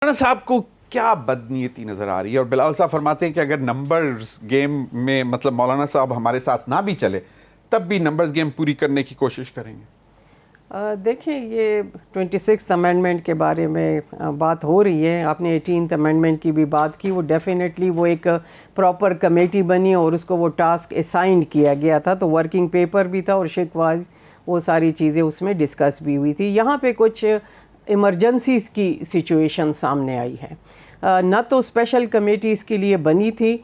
مولانا صاحب کو کیا بدنیتی نظر آ رہی ہے؟ اور بلال صاحب فرماتے ہیں کہ اگر نمبرز گیم میں مطلب مولانا صاحب ہمارے ساتھ نہ بھی چلے تب بھی نمبرز گیم پوری کرنے کی کوشش کریں گے. دیکھیں یہ 26th امینڈمنٹ کے بارے میں بات ہو رہی ہے. آپ نے 18th امینڈمنٹ کی بھی بات کی. وہ ڈیفینیٹلی وہ ایک پراپر کمیٹی بنی اور اس کو وہ ٹاسک اسائنڈ کیا گیا تھا, تو ورکنگ پیپر بھی تھا اور شکواز وہ ساری چیزیں اس میں ڈسکس بھی ہوئی تھی. یہاں پہ کچھ ایمرجنسیز کی سچویشن سامنے آئی ہے. نہ تو اسپیشل کمیٹی اس کے لیے بنی تھی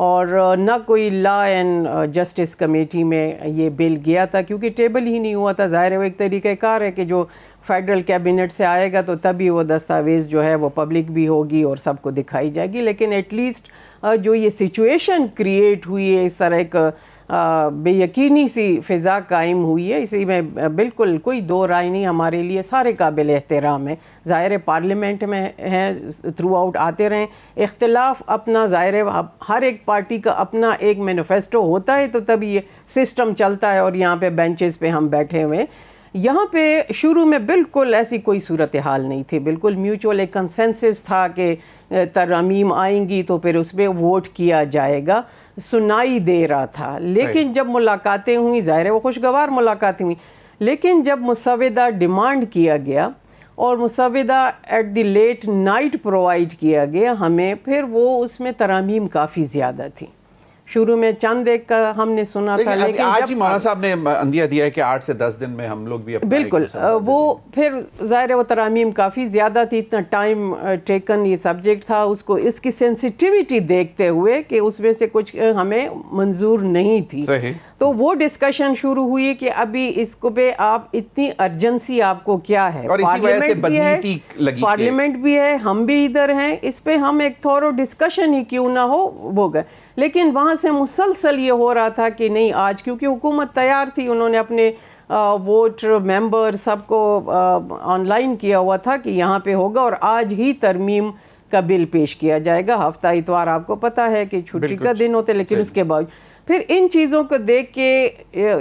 اور نہ کوئی لا اینڈ جسٹس کمیٹی میں یہ بل گیا تھا, کیونکہ ٹیبل ہی نہیں ہوا تھا. ظاہر ہے وہ ایک طریقہ کار ہے کہ جو فیڈرل کیبنٹ سے آئے گا تو تبھی وہ دستاویز جو ہے وہ پبلک بھی ہوگی اور سب کو دکھائی جائے گی. لیکن ایٹ لیسٹ جو یہ سچویشن کریٹ ہوئی ہے, اس طرح ایک بے یقینی سی فضا قائم ہوئی ہے, اسی میں بالکل کوئی دو رائے نہیں. ہمارے لیے سارے قابل احترام ہیں. ظاہر ہے پارلیمنٹ میں ہیں, تھرو آؤٹ آتے رہیں. اختلاف اپنا ظاہر ہے, ہر ایک پارٹی کا اپنا ایک مینیفیسٹو ہوتا ہے, تو تبھی یہ سسٹم چلتا ہے. اور یہاں پہ بینچز پہ ہم بیٹھے ہوئے, یہاں پہ شروع میں بالکل ایسی کوئی صورتحال نہیں تھی. بالکل میوچول ایک کنسنسس تھا کہ ترامیم آئیں گی تو پھر اس پہ ووٹ کیا جائے گا, سنائی دے رہا تھا. لیکن جب ملاقاتیں ہوئیں, ظاہر ہے وہ خوشگوار ملاقاتیں ہوئیں, لیکن جب مسودہ ڈیمانڈ کیا گیا اور مسودہ at the late night provide کیا گیا ہمیں, پھر وہ اس میں ترامیم کافی زیادہ تھی. شروع میں چند ایک کا ہم نے سنا تھا, لیکن آج ہی مولانا صاحب نے اندیا دیا ہے کہ 8 سے 10 دن میں ہم لوگ بھی بالکل وہ پھر ظاہر ہے وہ ترامیم کافی زیادہ تھی. اتنا ٹائم ٹیکن یہ سبجیکٹ تھا, اس کو اس کی سینسیٹیوٹی دیکھتے ہوئے کہ اس میں سے کچھ ہمیں منظور نہیں تھی, تو وہ ڈسکشن شروع ہوئی کہ ابھی اس کو پہ آپ اتنی ارجنسی آپ کو کیا ہے. پارلیمنٹ بھی ہے, ہم بھی ادھر ہیں, اس پہ ہم ایک تھورو ڈسکشن ہی کیوں نہ ہو وہ گئے. لیکن وہاں سے مسلسل یہ ہو رہا تھا کہ نہیں آج, کیونکہ حکومت تیار تھی, انہوں نے اپنے ووٹ ممبر سب کو آن لائن کیا ہوا تھا کہ یہاں پہ ہوگا اور آج ہی ترمیم کا بل پیش کیا جائے گا. ہفتہ اتوار آپ کو پتہ ہے کہ چھٹی کا دن ہوتے, لیکن اس کے بعد پھر ان چیزوں کو دیکھ کے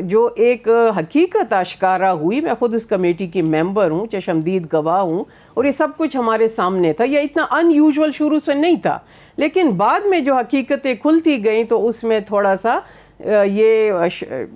جو ایک حقیقت آشکارا ہوئی, میں خود اس کمیٹی کی ممبر ہوں, چشمدید گواہ ہوں, اور یہ سب کچھ ہمارے سامنے تھا. یہ اتنا ان یوزول شروع سے نہیں تھا, لیکن بعد میں جو حقیقتیں کھلتی گئیں تو اس میں تھوڑا سا یہ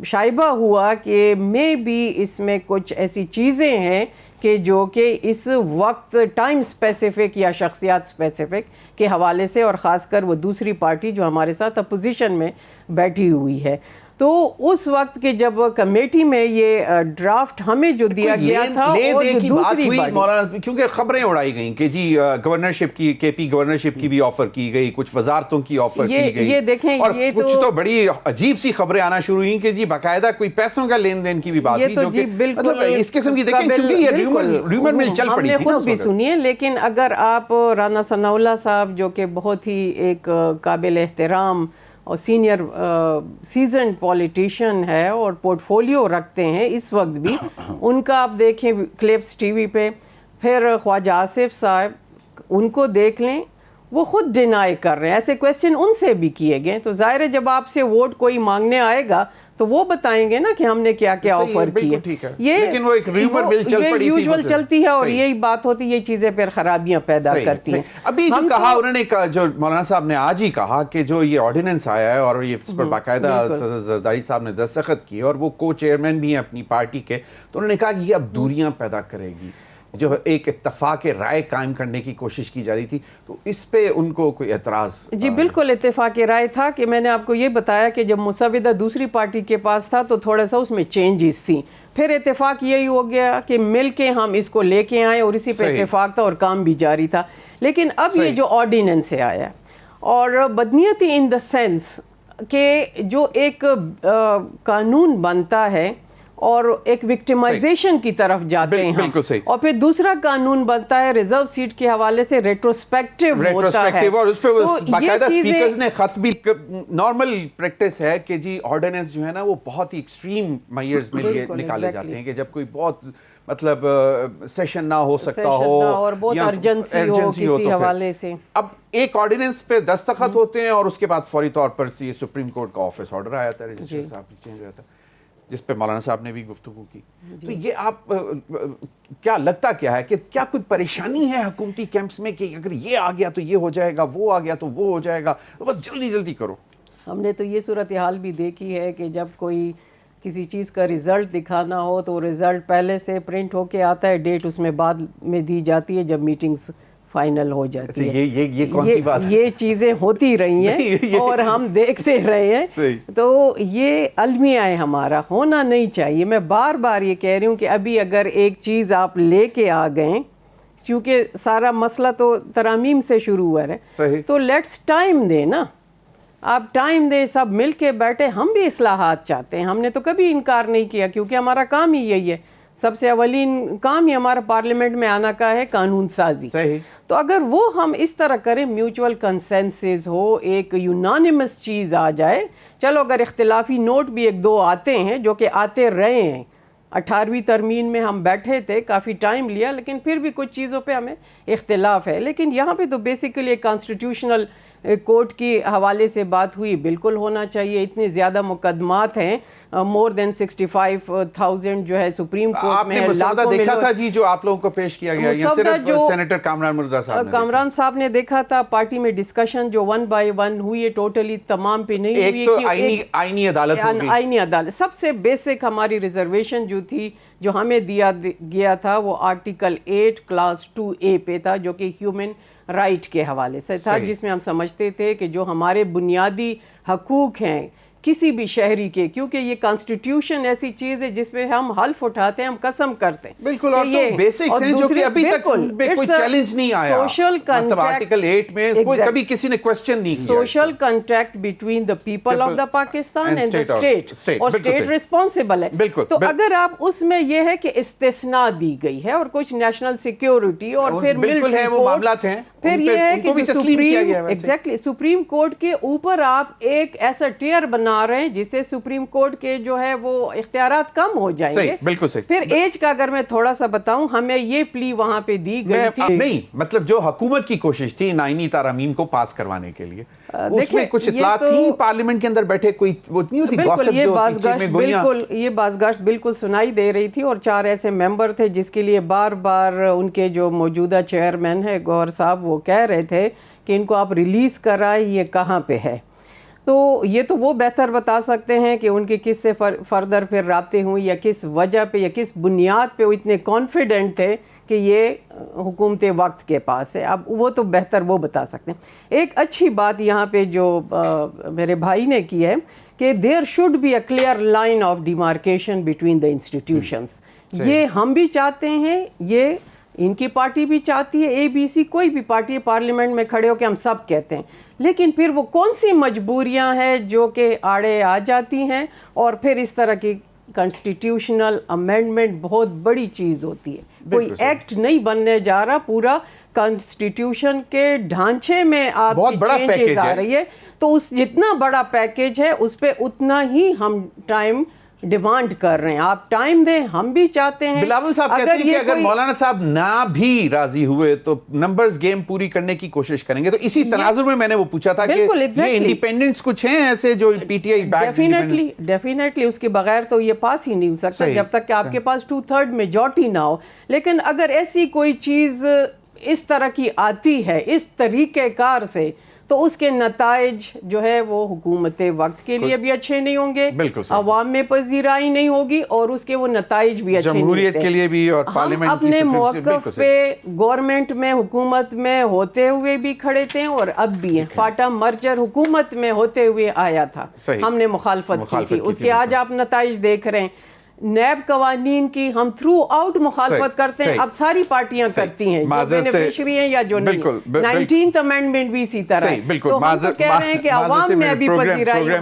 شائبہ ہوا کہ میں بھی اس میں کچھ ایسی چیزیں ہیں کہ جو کہ اس وقت ٹائم اسپیسیفک یا شخصیات اسپیسیفک کے حوالے سے, اور خاص کر وہ دوسری پارٹی جو ہمارے ساتھ اپوزیشن میں بیٹھی ہوئی ہے, تو اس وقت کے جب کمیٹی میں یہ ڈرافٹ ہمیں جو دیا گیا تھا اور جو دوسری مولانا, کیونکہ خبریں اڑائی گئیں کہ جی گورنرشپ کی, کے پی گورنرشپ کی بھی آفر کی گئی, کچھ وزارتوں کی آفر کی گئی, یہ دیکھیں, اور کچھ تو بڑی عجیب سی خبریں آنا شروع ہوئیں کہ جی باقاعدہ کوئی پیسوں کا لین دین کی بھی بات ہوئی, جو کہ مطلب اس قسم کی دیکھیں, کیونکہ یہ ریومر مل چل پڑی تھی. ہم نے خود بھی سنی ہے, لیکن اگر آپ رانا ثناء اللہ صاحب جو کہ بہت ہی ایک قابل احترام اور سینئر سیزنڈ پولیٹیشین ہے اور پورٹ فولیو رکھتے ہیں اس وقت بھی, ان کا آپ دیکھیں کلپس ٹی وی پہ, پھر خواجہ آصف صاحب ان کو دیکھ لیں, وہ خود ڈینائی کر رہے ہیں. ایسے کویسچن ان سے بھی کیے گئے, تو ظاہر ہے جب آپ سے ووٹ کوئی مانگنے آئے گا تو وہ بتائیں گے نا کہ ہم نے کیا کیا آفر کی ہے. لیکن وہ ایک ریومر مل چل پڑی تھی, یوزول چلتی ہے, اور یہی بات ہوتی, یہ چیزیں پھر خرابیاں پیدا کرتی ہیں. ابھی جو کہا انہوں نے, جو مولانا صاحب نے آج ہی کہا کہ جو یہ آرڈیننس آیا ہے اور یہ اس پر باقاعدہ زرداری صاحب نے دستخط کی, اور وہ کو چیئرمین بھی ہیں اپنی پارٹی کے, تو انہوں نے کہا کہ یہ اب دوریاں پیدا کرے گی. جو ایک اتفاق رائے قائم کرنے کی کوشش کی جا رہی تھی, تو اس پہ ان کو کوئی اعتراض؟ جی بالکل اتفاق رائے تھا کہ میں نے آپ کو یہ بتایا کہ جب مسودہ دوسری پارٹی کے پاس تھا تو تھوڑا سا اس میں چینجز تھیں. پھر اتفاق یہی ہو گیا کہ مل کے ہم اس کو لے کے آئے, اور اسی پہ اتفاق تھا اور کام بھی جاری تھا. لیکن اب یہ جو آرڈیننس سے آیا, اور بدنیتی ان دا سینس کہ جو ایک قانون بنتا ہے اور ایک وکٹمائزیشن کی طرف جاتے ہیں ہم, اور پھر دوسرا قانون بنتا ہے ریزرو سیٹ کے حوالے سے ریٹروسپیکٹیو ہوتا ہے, اور اس پہ باقاعدہ اسپیکرز نے خط بھی, نارمل پریکٹس ہے کہ جی آرڈیننس جو ہے نا وہ بہت ہی ایکسٹریم میئرز میں نکالے جاتے ہیں, کہ جب کوئی بہت مطلب سیشن نہ ہو سکتا ہو اور بہت ارجنسی ہو کسی حوالے سے. اب ایک آرڈیننس پہ دستخط ہوتے ہیں اور اس کے بعد فوری طور پر یہ سپریم کورٹ کا آفس آرڈر آیا تھا, رجسٹر صاحب چینج ہوا تھا. جس پہ مولانا صاحب نے بھی گفتگو کی. تو یہ آپ کیا لگتا کیا ہے کہ کیا کوئی پریشانی ہے حکومتی کیمپس میں کہ اگر یہ آ گیا تو یہ ہو جائے گا, وہ آ گیا تو وہ ہو جائے گا, تو بس جلدی جلدی کرو؟ ہم نے تو یہ صورتحال بھی دیکھی ہے کہ جب کوئی کسی چیز کا رزلٹ دکھانا ہو تو رزلٹ پہلے سے پرنٹ ہو کے آتا ہے, ڈیٹ اس میں بعد میں دی جاتی ہے جب میٹنگز فائنل ہو جاتی ہے. یہ کون سی بات ہے؟ یہ چیزیں ہوتی رہی ہیں اور ہم دیکھتے رہے ہیں. تو یہ المیہ ہے ہمارا, ہونا نہیں چاہیے. میں بار بار یہ کہہ رہی ہوں کہ ابھی اگر ایک چیز آپ لے کے آ گئے, کیونکہ سارا مسئلہ تو ترامیم سے شروع ہوا ہے, تو لیٹس ٹائم دیں نا, آپ ٹائم دیں, سب مل کے بیٹھے. ہم بھی اصلاحات چاہتے ہیں, ہم نے تو کبھی انکار نہیں کیا کیونکہ ہمارا کام ہی یہی ہے. سب سے اولین کام ہی ہمارا پارلیمنٹ میں آنا کا ہے قانون سازی. تو اگر وہ ہم اس طرح کریں, میوچول کنسنسس ہو, ایک یونانیمس چیز آ جائے. چلو اگر اختلافی نوٹ بھی ایک دو آتے ہیں جو کہ آتے رہے ہیں, 18ویں ترمیم میں ہم بیٹھے تھے, کافی ٹائم لیا, لیکن پھر بھی کچھ چیزوں پہ ہمیں اختلاف ہے. لیکن یہاں پہ تو بیسیکلی ایک کانسٹیٹیوشنل کورٹ کی حوالے سے بات ہوئی, بالکل ہونا چاہیے. اتنے زیادہ مقدمات ہیں, مور دین 65,000 جو ہے سپریم کورٹ میں ہے. آپ نے مسودہ دیکھا تھا جی جو آپ لوگوں کو پیش کیا گیا, یا صرف سینیٹر کامران مرزا صاحب نے؟ کامران صاحب نے دیکھا تھا. پارٹی میں ڈسکشن جو 1 by 1 ہوئی ہے, ٹوٹلی تمام پہ نہیں ہوئی. ایک تو آئینی عدالت ہو گئی. آئینی عدالت سب سے بیسک ہماری ریزرویشن جو تھی, جو ہمیں دیا گیا تھا, وہ آرٹیکل 8 کلاس 2A پہ تھا, جو کہ ہیومن رائٹ کے حوالے سے تھا, جس میں ہم سمجھتے تھے کہ جو ہمارے بنیادی حقوق ہیں کسی بھی شہری کے, کیونکہ یہ کانسٹیٹیوشن ایسی چیز ہے جس پہ ہم حلف اٹھاتے ہیں, ہم قسم کرتے ہیں. بالکل, اور تو بیسکس ہیں جو کہ ابھی تک ان پہ کوئی چیلنج نہیں آیا. مطلب آرٹیکل 8 میں کوئی کبھی کسی نے کوشچن نہیں کیا. Social contract between the people of the Pakistan and the state, اور اسٹیٹ ریسپانسبل ہے. تو اگر آپ اس میں یہ ہے کہ استثناء دی گئی ہے اور کچھ نیشنل سیکیورٹی اور پھر ملٹری وہ معاملات ہیں, پھر یہ ہے کہ سپریم کورٹ کے اوپر آپ ایک ایسا ٹیئر بنا رہے ہیں جس سے سپریم کورٹ کے جو ہے وہ اختیارات کم ہو جائیں گے. بالکل صحیح. پھر ایج کا اگر میں تھوڑا سا بتاؤں, ہمیں یہ پلی وہاں پہ دی گئی تھی. نہیں, مطلب جو حکومت کی کوشش تھی آئینی ترامیم کو پاس کروانے کے لیے, اس میں کچھ اطلاعات تھیں پارلیمنٹ کے اندر بیٹھے, کوئی وہ نہیں ہوتی بالکل یہ بازگشت بالکل سنائی دے رہی تھی. اور 4 ایسے ممبر تھے جس کے لیے بار بار ان کے جو موجودہ چیئرمین ہے گوہر صاحب, وہ کہہ رہے تھے کہ ان کو آپ ریلیز کرائیں, یہ کہاں پہ ہے. تو یہ تو وہ بہتر بتا سکتے ہیں کہ ان کے کس سے فردر پھر رابطے ہوں, یا کس وجہ پہ یا کس بنیاد پہ وہ اتنے کانفیڈنٹ تھے کہ یہ حکومت وقت کے پاس ہے. اب وہ تو بہتر وہ بتا سکتے ہیں. ایک اچھی بات یہاں پہ جو میرے بھائی نے کی ہے کہ there should be a clear line of demarcation between the institutions. یہ ہم بھی چاہتے ہیں, یہ ان کی پارٹی بھی چاہتی ہے, ABC کوئی بھی پارٹی پارلیمنٹ میں کھڑے ہو کے ہم سب کہتے ہیں. لیکن پھر وہ کون سی مجبوریاں ہیں جو کہ آڑے آ جاتی ہیں, اور پھر اس طرح کی کانسٹیٹیوشنل امینڈمنٹ بہت بڑی چیز ہوتی ہے. کوئی ایکٹ نہیں بننے جا رہا, پورا کانسٹیٹیوشن کے ڈھانچے میں آپ چینجز آ رہی ہے. تو اس جتنا بڑا پیکیج ہے اس پہ اتنا ہی ہم ٹائم ڈیمانڈ کر رہے ہیں. آپ ٹائم دیں, ہم بھی چاہتے ہیں. بلاول صاحب کہتے ہیں کہ اگر مولانا صاحب نہ بھی راضی ہوئے تو نمبرز گیم پوری کرنے کی کوشش کریں گے. تو اسی تناظر میں میں نے وہ پوچھا تھا کہ یہ انڈیپینڈنٹس کچھ ہیں ایسے جو PTI ڈیفینیٹلی اس کے بغیر تو یہ پاس ہی نہیں ہو سکتا جب تک کہ آپ کے پاس 2/3 میجورٹی نہ ہو. لیکن اگر ایسی کوئی چیز اس طرح کی آتی ہے اس طریقہ کار سے, تو اس کے نتائج جو ہے وہ حکومت وقت کے لیے بھی اچھے نہیں ہوں گے, عوام میں پذیرائی نہیں ہوگی, اور اس کے وہ نتائج بھی اچھے نہیں ہوتے. جمہوریت کے لیے بھی اور پارلیمنٹ ہم اپنے موقف پہ گورنمنٹ میں حکومت میں ہوتے ہوئے بھی کھڑے تھے اور اب بھی ہیں. فاٹا مرجر حکومت میں ہوتے ہوئے آیا تھا, ہم نے مخالفت کی تھی, اس کے آج آپ نتائج دیکھ رہے ہیں. نیب قوانین کی ہم تھرو آؤٹ مخالفت کرتے ہیں, اب ساری پارٹیاں کرتی ہیں, جو بینیفیشری ہیں یا جو نہیں. 19th امینڈمنٹ بھی اسی طرح ہے. تو ہم کہہ رہے ہیں کہ عوام میں بھی پذیرائی